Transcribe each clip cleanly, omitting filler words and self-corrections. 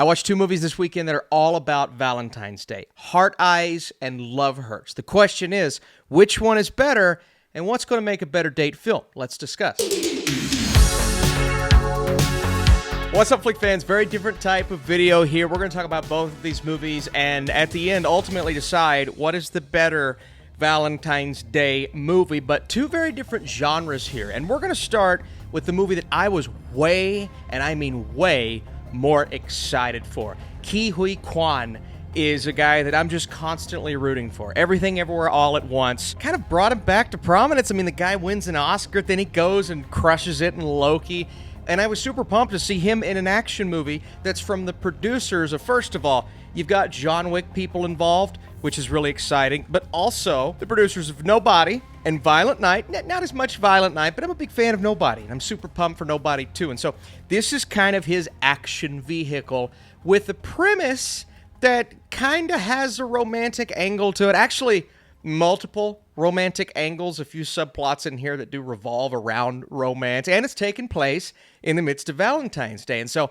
I watched two movies this weekend that are all about Valentine's Day, Heart Eyes and Love Hurts. The question is, which one is better and what's going to make a better date film? Let's discuss. What's up, Flick fans? Very different type of video here. We're going to talk about both of these movies and at the end ultimately decide what is the better Valentine's Day movie, but two very different genres here. And we're going to start with the movie that I was way, and I mean way, more excited for. Ke Huy Quan is a guy that I'm just constantly rooting for. Everything Everywhere All at Once kind of brought him back to prominence. I mean, the guy wins an Oscar, then he goes and crushes it in Loki. And I was super pumped to see him in an action movie that's from the producers of, first of all, you've got John Wick people involved, which is really exciting, but also the producers of Nobody and Violent Night. Not as much Violent Night, but I'm a big fan of Nobody, and I'm super pumped for Nobody too. And so this is kind of his action vehicle with a premise that kind of has a romantic angle to it. Actually, multiple romantic angles, a few subplots in here that do revolve around romance, and it's taking place in the midst of Valentine's Day. And so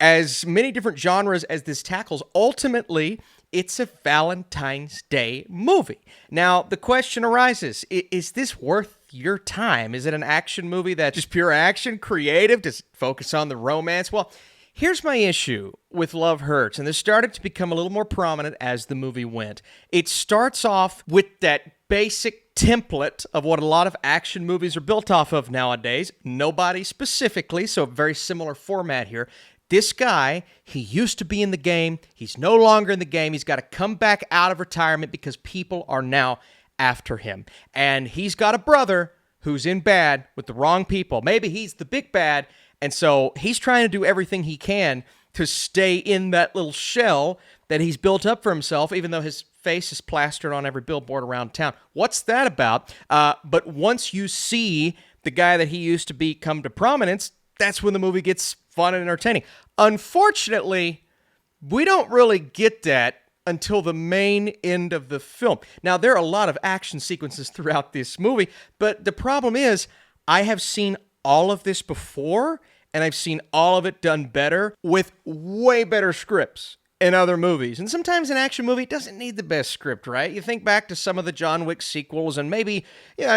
as many different genres as this tackles, ultimately, it's a Valentine's Day movie. Now, the question arises, is this worth your time? Is it an action movie that's just pure action, creative, does it focus on the romance? Well, here's my issue with Love Hurts, and this started to become a little more prominent as the movie went. It starts off with that basic template of what a lot of action movies are built off of nowadays. Nobody specifically, so a very similar format here. This guy, he used to be in the game. He's no longer in the game. He's got to come back out of retirement because people are now after him. And he's got a brother who's in bad with the wrong people. Maybe he's the big bad. And so he's trying to do everything he can to stay in that little shell that he's built up for himself, even though his face is plastered on every billboard around town. What's that about? But once you see the guy that he used to be come to prominence, that's when the movie gets fun and entertaining. Unfortunately, we don't really get that until the main end of the film. Now, there are a lot of action sequences throughout this movie, but the problem is I have seen all of this before, and I've seen all of it done better with way better scripts in other movies. And sometimes an action movie doesn't need the best script, right? You think back to some of the John Wick sequels, and maybe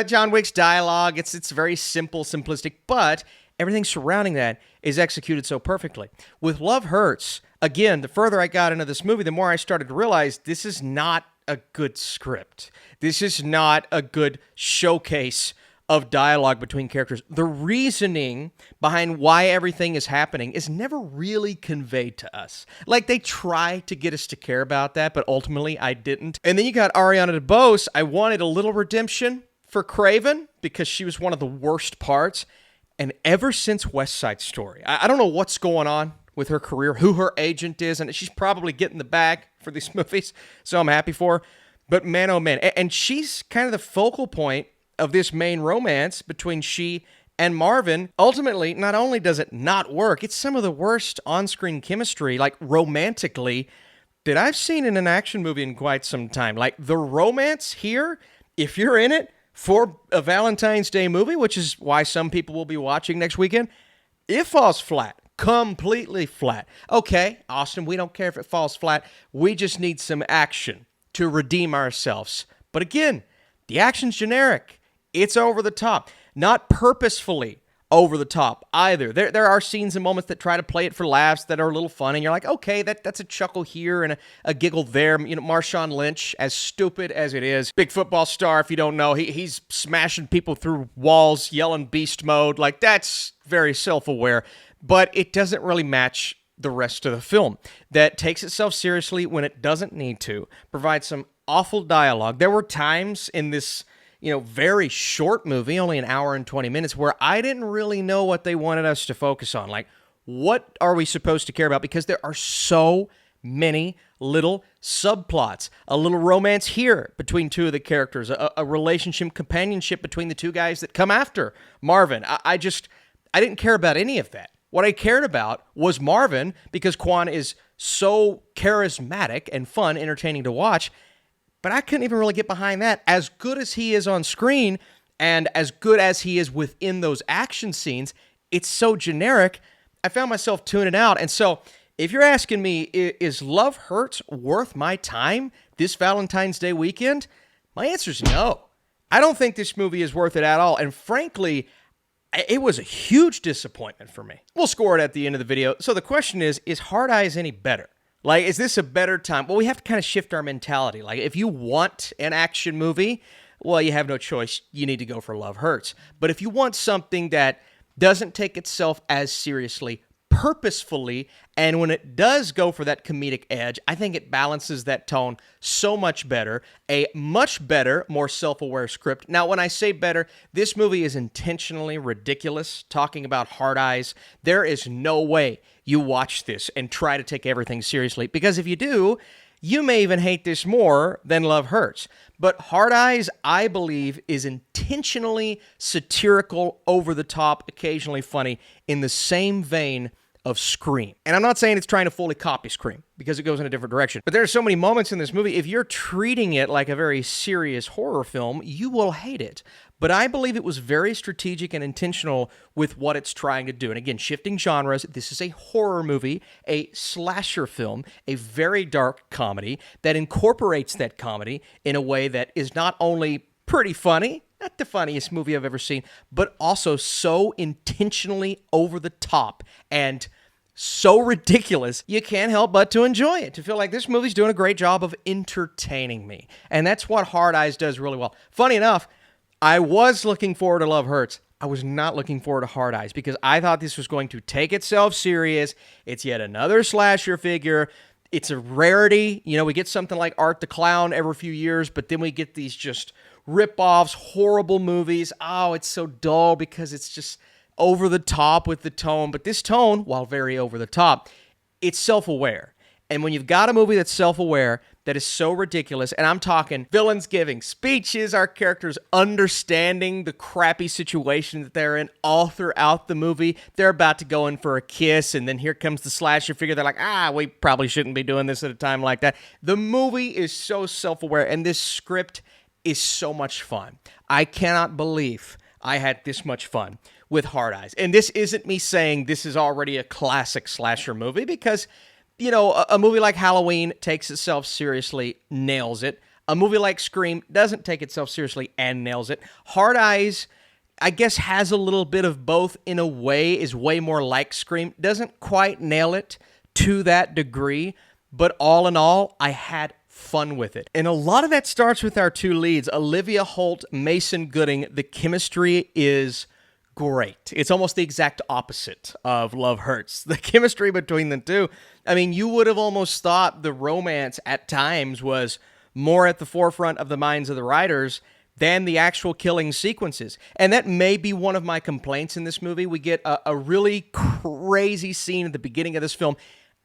John Wick's dialogue, it's very simple, simplistic, but everything surrounding that is executed so perfectly. With Love Hurts, again, the further I got into this movie, the more I started to realize this is not a good script. This is not a good showcase of dialogue between characters. The reasoning behind why everything is happening is never really conveyed to us. Like, they try to get us to care about that, but ultimately I didn't. And then you got Ariana DeBose. I wanted a little redemption for Craven because she was one of the worst parts. And ever since West Side Story, I don't know what's going on with her career, who her agent is, and she's probably getting the bag for these movies, so I'm happy for her. But man, oh man, and she's kind of the focal point of this main romance between she and Marvin. Ultimately, not only does it not work, it's some of the worst on-screen chemistry, like romantically, that I've seen in an action movie in quite some time. Like, the romance here, if you're in it for a Valentine's Day movie, which is why some people will be watching next weekend, it falls flat. Completely flat. Okay, Austin, we don't care if it falls flat. We just need some action to redeem ourselves. But again, the action's generic. It's over the top. Not purposefully over the top either. There are scenes and moments that try to play it for laughs that are a little fun, and you're like, okay, that's a chuckle here and a giggle there. Marshawn Lynch, as stupid as it is, big football star, if you don't know, he's smashing people through walls, yelling beast mode. Like, that's very self-aware, but it doesn't really match the rest of the film that takes itself seriously when it doesn't need to, provides some awful dialogue. There were times in this very short movie, only an hour and 20 minutes, where I didn't really know what they wanted us to focus on. Like, what are we supposed to care about? Because there are so many little subplots. A little romance here between two of the characters, a relationship, companionship between the two guys that come after Marvin. I didn't care about any of that. What I cared about was Marvin, because Quan is so charismatic and fun, entertaining to watch. But I couldn't even really get behind that. As good as he is on screen and as good as he is within those action scenes, it's so generic, I found myself tuning out. And so If you're asking me, is Love Hurts worth my time this Valentine's Day weekend? My answer is no. I don't think this movie is worth it at all. And frankly, it was a huge disappointment for me. We'll score it at the end of the video. So the question is Hard Eyes any better? Like, is this a better time? Well, we have to kind of shift our mentality. Like, if you want an action movie, well, you have no choice. You need to go for Love Hurts. But if you want something that doesn't take itself as seriously, purposefully, and when it does go for that comedic edge, I think it balances that tone so much better. A much better, more self-aware script. Now, when I say better, this movie is intentionally ridiculous. Talking about Hard Eyes, there is no way you watch this and try to take everything seriously, because if you do, you may even hate this more than Love Hurts. But Hard Eyes, I believe, is intentionally satirical, over the top, occasionally funny, in the same vein of Scream. And I'm not saying it's trying to fully copy Scream, because it goes in a different direction. But there are so many moments in this movie, if you're treating it like a very serious horror film, you will hate it. But I believe it was very strategic and intentional with what it's trying to do. And again, shifting genres, this is a horror movie, a slasher film, a very dark comedy that incorporates that comedy in a way that is not only pretty funny, not the funniest movie I've ever seen, but also so intentionally over the top and so ridiculous, you can't help but to enjoy it, to feel like this movie's doing a great job of entertaining me. And that's what Hard Eyes does really well. Funny enough, I was looking forward to Love Hurts. I was not looking forward to Hard Eyes, because I thought this was going to take itself serious. It's yet another slasher figure. It's a rarity. You know, we get something like Art the Clown every few years, but then we get these just rip-offs, horrible movies. Oh, it's so dull because it's just over the top with the tone. But this tone, while very over the top, it's self-aware. And when you've got a movie that's self-aware, that is so ridiculous, and I'm talking villains giving speeches, our characters understanding the crappy situation that they're in all throughout the movie. They're about to go in for a kiss, and then here comes the slasher figure. They're like, we probably shouldn't be doing this at a time like that. The movie is so self-aware, and this script is so much fun. I cannot believe I had this much fun with Hard Eyes. And this isn't me saying this is already a classic slasher movie, because you know, a movie like Halloween takes itself seriously, nails it. A movie like Scream doesn't take itself seriously and nails it. Hard Eyes, I guess, has a little bit of both in a way, is way more like Scream. Doesn't quite nail it to that degree, but all in all, I had fun with it. And a lot of that starts with our two leads, Olivia Holt, Mason Gooding. The chemistry is great. It's almost the exact opposite of Love Hurts. The chemistry between the two, I mean, you would have almost thought the romance at times was more at the forefront of the minds of the writers than the actual killing sequences. And that may be one of my complaints in this movie. We get a really crazy scene at the beginning of this film,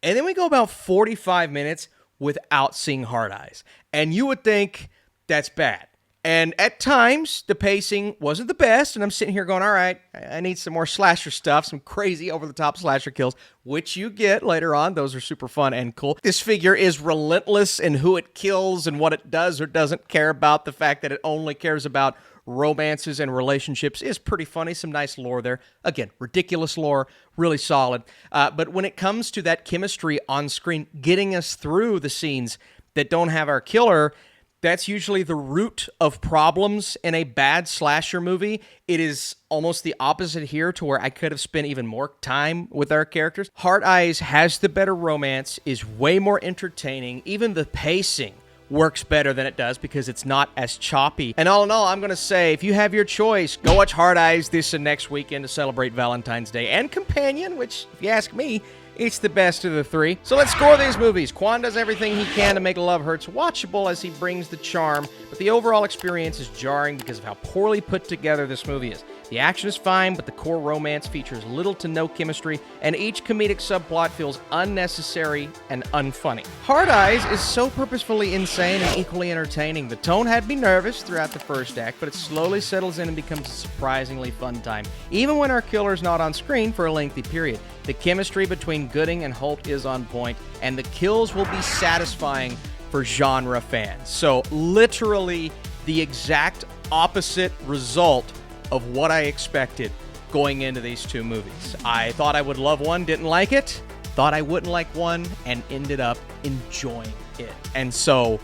and then we go about 45 minutes without seeing Hard Eyes. And you would think that's bad. And at times, the pacing wasn't the best, and I'm sitting here going, all right, I need some more slasher stuff, some crazy over-the-top slasher kills, which you get later on. Those are super fun and cool. This figure is relentless in who it kills and what it does or doesn't care about. The fact that it only cares about romances and relationships is pretty funny. Some nice lore there. Again, ridiculous lore, really solid. But when it comes to that chemistry on screen, getting us through the scenes that don't have our killer, that's usually the root of problems in a bad slasher movie. It is almost the opposite here, to where I could have spent even more time with our characters. Hard Eyes has the better romance, is way more entertaining. Even the pacing works better than it does because it's not as choppy. And all in all, I'm going to say, if you have your choice, go watch Hard Eyes this and next weekend to celebrate Valentine's Day. And Companion, which, if you ask me, it's the best of the three. So let's score these movies. Quan does everything he can to make Love Hurts watchable as he brings the charm, but the overall experience is jarring because of how poorly put together this movie is. The action is fine, but the core romance features little to no chemistry, and each comedic subplot feels unnecessary and unfunny. Hard Eyes is so purposefully insane and equally entertaining. The tone had me nervous throughout the first act, but it slowly settles in and becomes a surprisingly fun time, even when our killer's not on screen for a lengthy period. The chemistry between Gooding and Holt is on point, and the kills will be satisfying for genre fans. So literally the exact opposite result of what I expected going into these two movies. I thought I would love one, didn't like it. thought I wouldn't like one and ended up enjoying it. And so,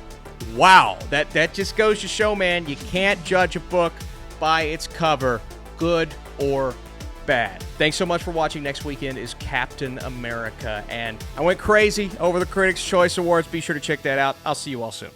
wow, that just goes to show, man, you can't judge a book by its cover, good or bad. Thanks so much for watching. Next weekend is Captain America, and I went crazy over the Critics' Choice Awards. Be sure to check that out. I'll see you all soon.